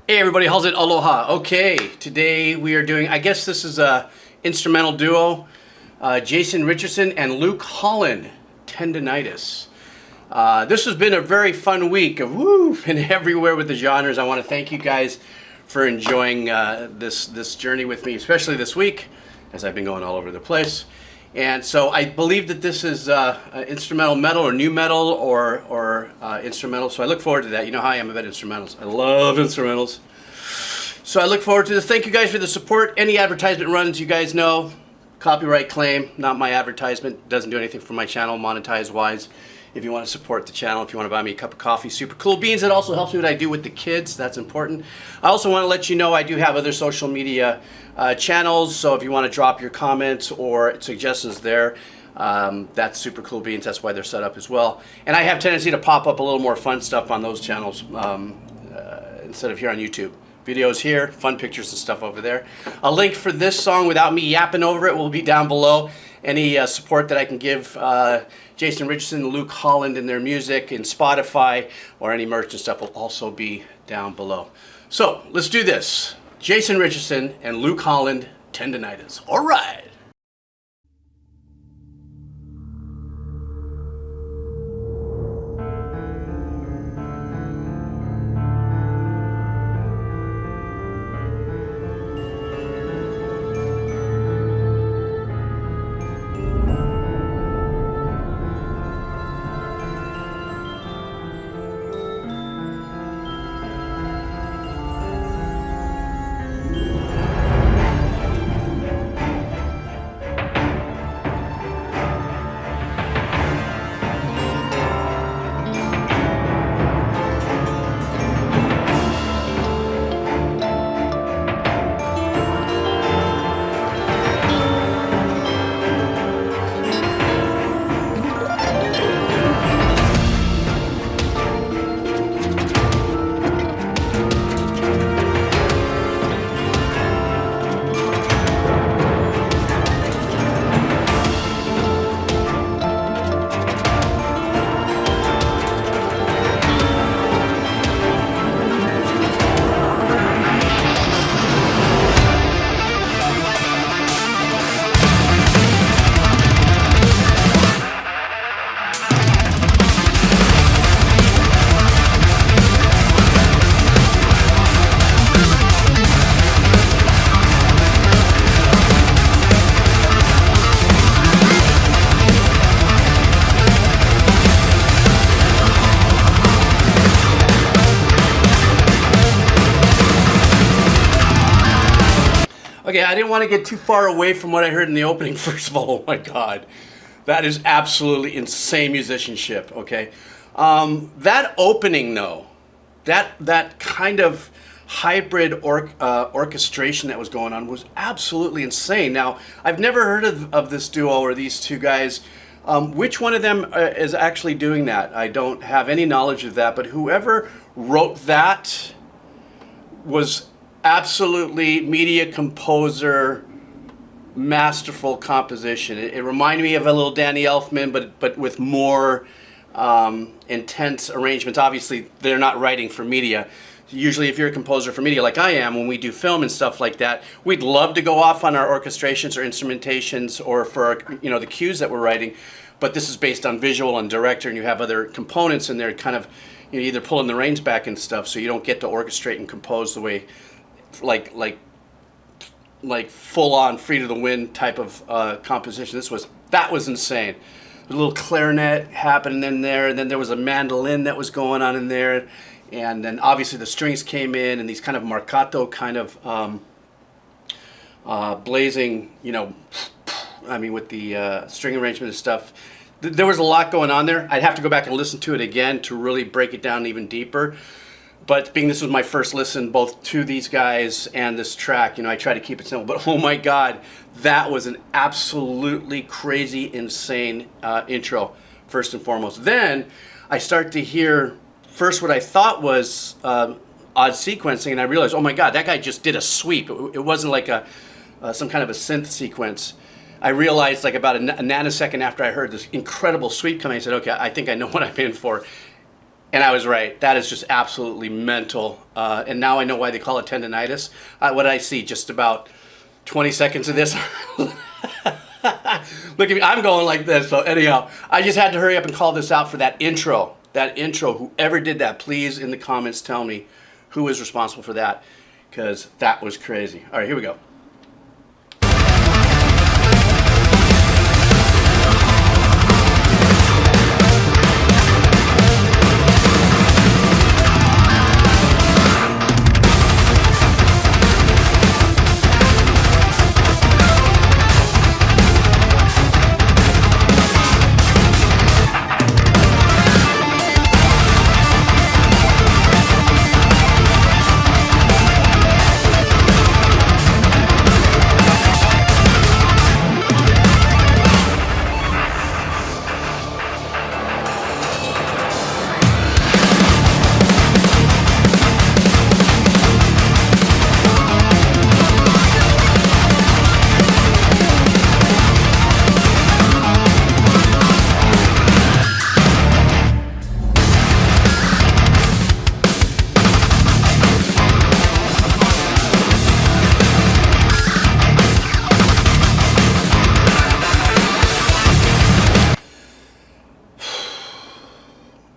Hey everybody, how's it? Aloha. Okay, today we are doing, I guess this is a instrumental duo, Jason Richardson and Luke Holland, Tendinitis. This has been a very fun week of been everywhere with the genres. I want to thank you guys for enjoying this journey with me, especially this week, as I've been going all over the place. And so I believe that this is instrumental metal or new metal or instrumental. So I look forward to that. You know how I am about instrumentals. I love instrumentals. So I look forward to this. Thank you guys for the support. Any advertisement runs, you guys know, copyright claim, not my advertisement. Doesn't do anything for my channel monetize-wise. If you want to support the channel, if you want to buy me a cup of coffee, super cool beans. It also helps me what I do with the kids. That's important. I also want to let you know I do have other social media channels. So if you want to drop your comments or suggestions there, that's super cool beans. That's why they're set up as well. And I have tendency to pop up a little more fun stuff on those channels instead of here on YouTube. Videos here, fun pictures and stuff over there. A link for this song without me yapping over it will be down below. Any support that I can give Jason Richardson, Luke Holland in their music in Spotify or any merch and stuff will also be down below. So let's do this. Jason Richardson and Luke Holland, Tendinitis. All right. Okay, I didn't want to get too far away from what I heard in the opening. First of all, oh my God, that is absolutely insane musicianship. Okay, that opening though, that kind of hybrid orchestration that was going on was absolutely insane. Now, I've never heard of this duo or these two guys. Which one of them is actually doing that? I don't have any knowledge of that, but whoever wrote that was absolutely media composer, masterful composition. It reminded me of a little Danny Elfman, but with more intense arrangements. Obviously, they're not writing for media. Usually, if you're a composer for media like I am, when we do film and stuff like that, we'd love to go off on our orchestrations or instrumentations or for our, the cues that we're writing. But this is based on visual and director, and you have other components in there, kind of either pulling the reins back and stuff, so you don't get to orchestrate and compose the way like full on free to the wind type of composition. That was insane. A little clarinet happening in there, and then there was a mandolin that was going on in there, and then obviously the strings came in and these kind of marcato kind of blazing, I mean with the string arrangement and stuff. There was a lot going on there. I'd have to go back and listen to it again to really break it down even deeper. But being this was my first listen both to these guys and this track, I try to keep it simple. But oh my God, that was an absolutely crazy, insane intro, first and foremost. Then I start to hear first what I thought was odd sequencing, and I realized, oh my God, that guy just did a sweep. It wasn't like some kind of a synth sequence. I realized like about a nanosecond after I heard this incredible sweep coming, I said, okay, I think I know what I'm in for. And I was right. That is just absolutely mental. And now I know why they call it tendinitis. What did I see? Just about 20 seconds of this. Look at me. I'm going like this. So anyhow, I just had to hurry up and call this out for that intro. That intro. Whoever did that, please in the comments tell me who was responsible for that, because that was crazy. All right, here we go.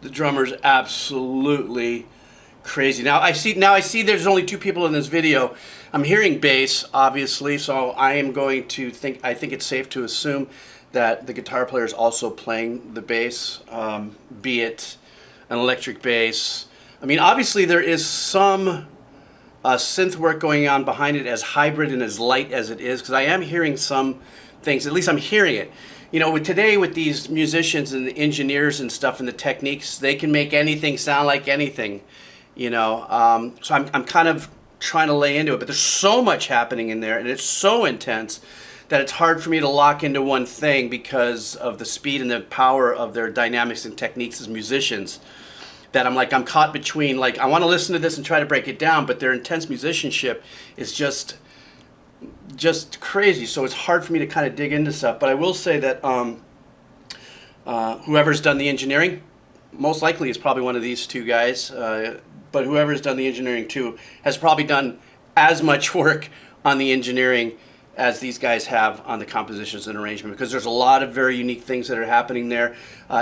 The drummer's absolutely crazy. Now I see there's only two people in this video. I'm hearing bass, obviously, so I think it's safe to assume that the guitar player is also playing the bass, be it an electric bass. I mean, obviously there is some synth work going on behind it, as hybrid and as light as it is, because I am hearing some things, at least I'm hearing it. You know, today with these musicians and the engineers and stuff and the techniques, they can make anything sound like anything, you know. So I'm kind of trying to lay into it, but there's so much happening in there, and it's so intense that it's hard for me to lock into one thing because of the speed and the power of their dynamics and techniques as musicians. That I'm caught between, like, I want to listen to this and try to break it down, but their intense musicianship is just crazy. So it's hard for me to kind of dig into stuff. But I will say that whoever's done the engineering, most likely is probably one of these two guys. But whoever's done the engineering too has probably done as much work on the engineering as these guys have on the compositions and arrangement, because there's a lot of very unique things that are happening there.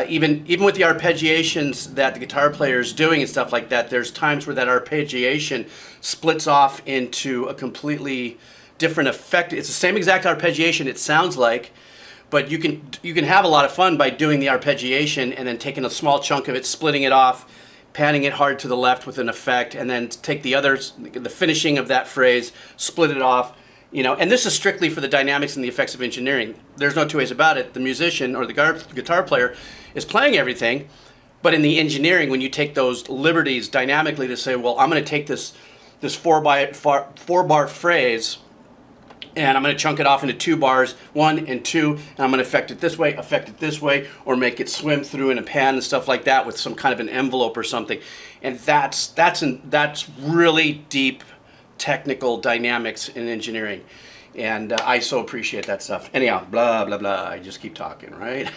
Even with the arpeggiations that the guitar player is doing and stuff like that, there's times where that arpeggiation splits off into a completely different effect. It's the same exact arpeggiation, it sounds like, but you can have a lot of fun by doing the arpeggiation and then taking a small chunk of it, splitting it off, panning it hard to the left with an effect, and then take the finishing of that phrase, split it off. You know, and this is strictly for the dynamics and the effects of engineering. There's no two ways about it. The musician or the guitar player is playing everything, but in the engineering, when you take those liberties dynamically to say, well, I'm going to take this four bar phrase, and I'm going to chunk it off into 2 bars, 1 and 2, and I'm going to affect it this way, or make it swim through in a pan and stuff like that with some kind of an envelope or something. And that's really deep technical dynamics in engineering, and I so appreciate that stuff. Anyhow, blah blah blah, I just keep talking, right?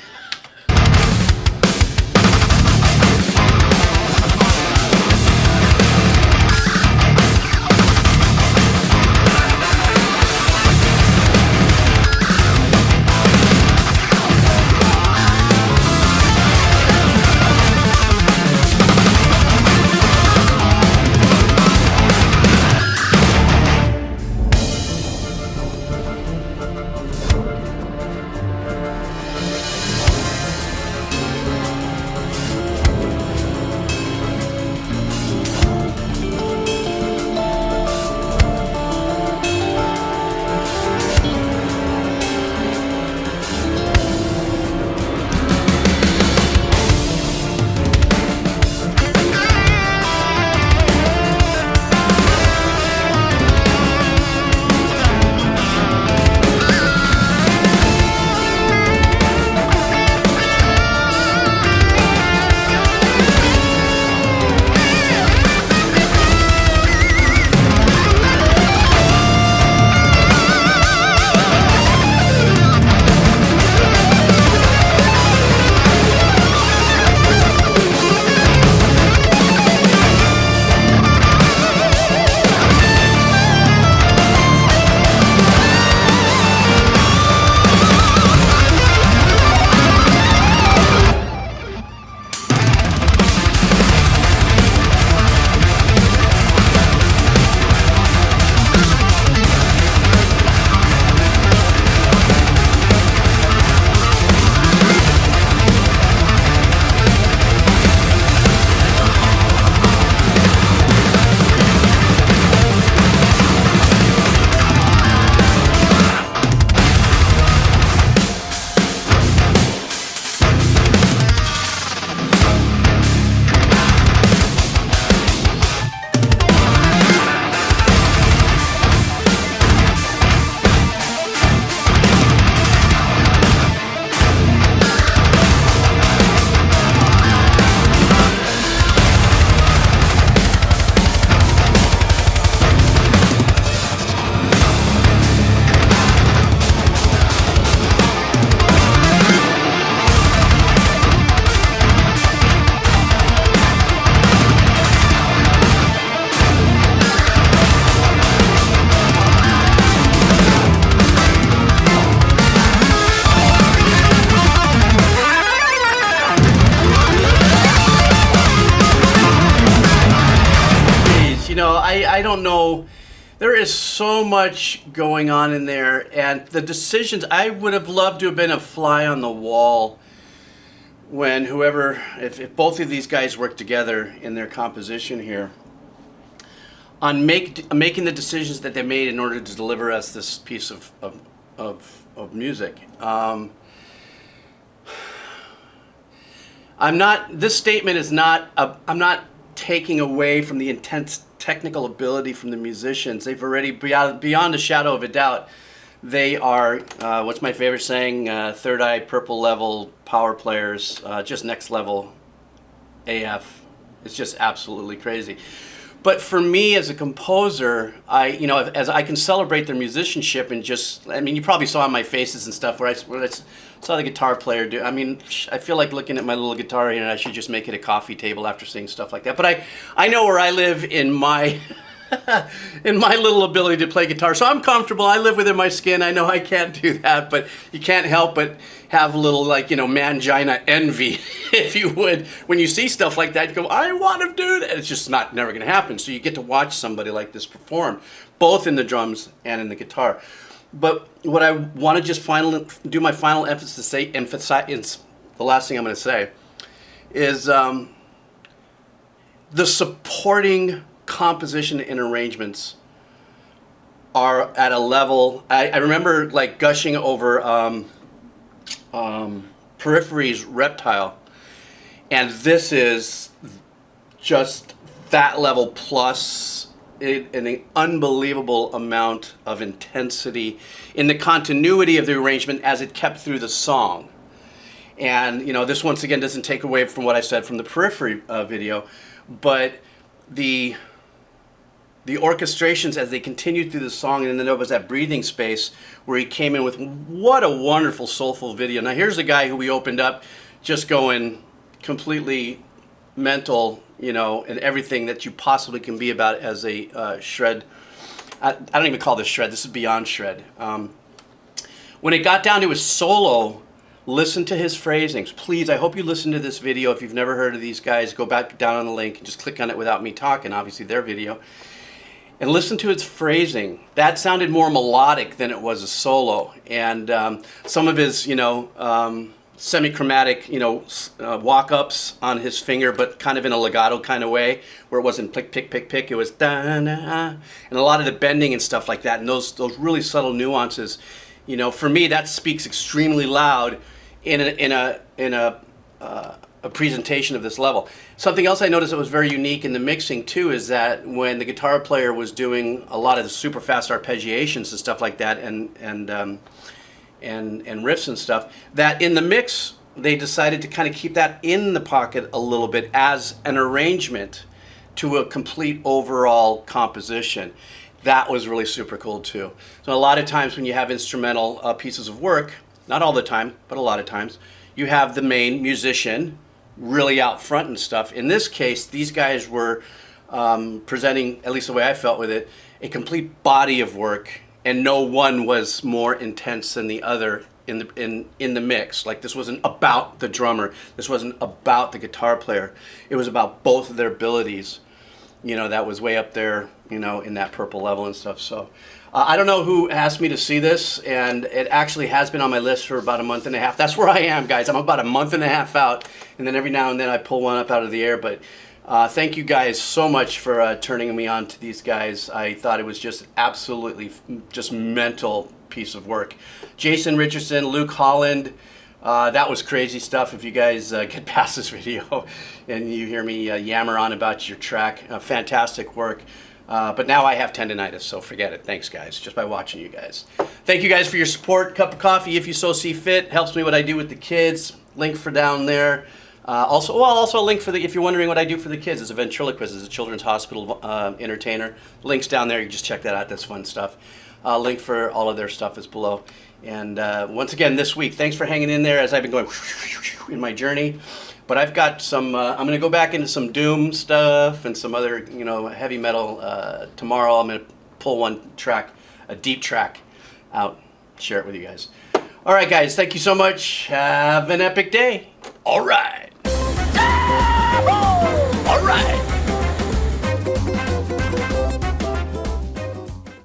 don't know. There is so much going on in there, and the decisions, I would have loved to have been a fly on the wall when if both of these guys work together in their composition here on making the decisions that they made in order to deliver us this piece of music. This statement is not, I'm not taking away from the intense technical ability from the musicians. They've already, beyond a shadow of a doubt, they are, what's my favorite saying, third eye purple level power players, just next level AF. It's just absolutely crazy. But for me as a composer, as I can celebrate their musicianship and you probably saw on my faces and stuff where I saw the guitar player do. I mean, I feel like looking at my little guitar here, and I should just make it a coffee table after seeing stuff like that. But I know where I live in my in my little ability to play guitar, so I'm comfortable. I live within my skin. I know I can't do that, but you can't help but have a little, mangina envy, if you would, when you see stuff like that. You go, I want to do that. It's just never going to happen. So you get to watch somebody like this perform, both in the drums and in the guitar. But what I want to just do my final emphasize, the last thing I'm going to say, is the supporting composition and arrangements are at a level. I remember gushing over Periphery's Reptile, and this is just that level plus an unbelievable amount of intensity in the continuity of the arrangement as it kept through the song. And this once again doesn't take away from what I said from the Periphery video, but the orchestrations as they continued through the song, and then there was that breathing space where he came in with what a wonderful soulful video. Now here's a guy who we opened up just going completely mental, and everything that you possibly can be about as a shred. I don't even call this shred, this is beyond shred. When it got down to his solo, listen to his phrasings. Please, I hope you listen to this video. If you've never heard of these guys, go back down on the link and just click on it without me talking, obviously their video. And listen to its phrasing. That sounded more melodic than it was a solo. And some of his, semi-chromatic, walk-ups on his finger, but kind of in a legato kind of way, where it wasn't pick, pick, pick, pick. It was da-na, and a lot of the bending and stuff like that, and those really subtle nuances. For me, that speaks extremely loud in a presentation of this level. Something else I noticed that was very unique in the mixing too is that when the guitar player was doing a lot of the super fast arpeggiations and stuff like that, and riffs and stuff, that in the mix they decided to kind of keep that in the pocket a little bit as an arrangement to a complete overall composition. That was really super cool too. So a lot of times when you have instrumental pieces of work, not all the time, but a lot of times, you have the main musician really out front and stuff. In this case, these guys were presenting, at least the way I felt with it, a complete body of work, and no one was more intense than the other in the mix. Like, this wasn't about the drummer, this wasn't about the guitar player, it was about both of their abilities. That was way up there, in that purple level and stuff. So I don't know who asked me to see this, and it actually has been on my list for about a month and a half. That's where I am, guys. I'm about a month and a half out, and then every now and then I pull one up out of the air. But thank you guys so much for turning me on to these guys. I thought it was just absolutely just mental piece of work. Jason Richardson, Luke Holland, that was crazy stuff. If you guys get past this video and you hear me yammer on about your track, fantastic work. But now I have tendinitis, so forget it. Thanks, guys, just by watching you guys. Thank you guys for your support. Cup of coffee, if you so see fit. Helps me what I do with the kids. Link for down there. Also a link for if you're wondering what I do for the kids, as a ventriloquist, as a children's hospital entertainer. Link's down there. You can just check that out. That's fun stuff. Link for all of their stuff is below. And once again, this week, thanks for hanging in there as I've been going in my journey. But I've got some, I'm going to go back into some Doom stuff and some other, heavy metal. Tomorrow I'm going to pull one track, a deep track out, share it with you guys. All right, guys, thank you so much. Have an epic day. All right. All right.